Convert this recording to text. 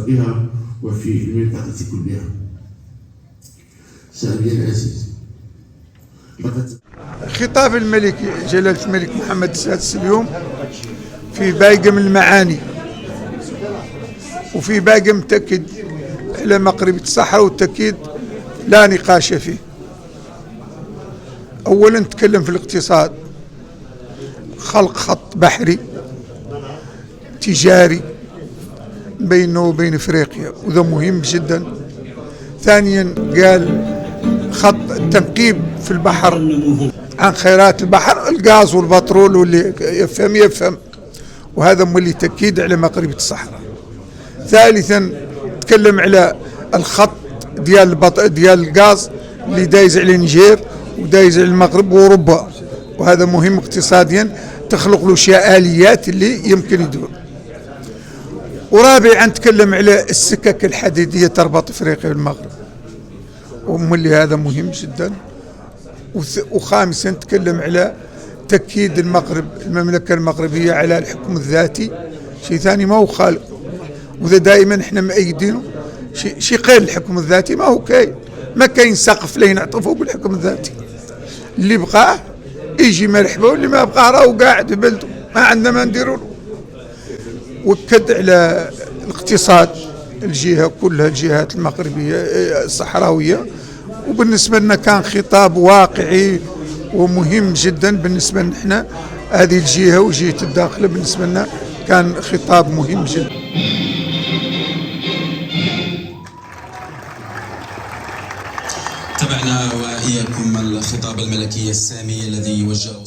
بها وفي المنطقة كلها. سامي العزيز، خطاب الملك جلالة الملك محمد السادس اليوم في باقي من المعاني، وفي باقي متأكد على مغربية الصحراء، والتأكيد لا نقاش فيه. أولا نتكلم في الاقتصاد، خلق خط بحري تجاري بينه وبين افريقيا، وذا مهم جدا. ثانيا قال خط التنقيب في البحر عن خيرات البحر، الغاز والبترول، واللي يفهم، وهذا مولي تأكيد على مغربية الصحراء. ثالثا تكلم على الخط ديال الغاز اللي دايز على نيجير ودايز على المغرب واوروبا، وهذا مهم اقتصاديا، تخلق له شي آليات اللي يمكن يدور. ورابعا تكلم على السكك الحديدية تربط افريقيا بالمغرب، ومولي هذا مهم جدا. وخامسا تكلم على تأكيد المملكة المغربية على الحكم الذاتي، شيء ثاني ما هو خالق، وذا دائما احنا مأيدينه. شي قيل الحكم الذاتي ما هو كاين، ما كاين سقف لين يعطفوه بالحكم الذاتي. اللي بقاه يجي مرحبا، واللي ما بقاه راهو قاعد في بلده، ما عندنا ما نديروا له. وكد على الاقتصاد الجهة كلها، الجهات المغربية الصحراوية، وبالنسبة لنا كان خطاب واقعي ومهم جدا بالنسبة لنا. هذه الجهة وجهة الداخل بالنسبة لنا كان خطاب مهم جدا. تابعنا وإياكم الخطاب الملكي السامي الذي وجهه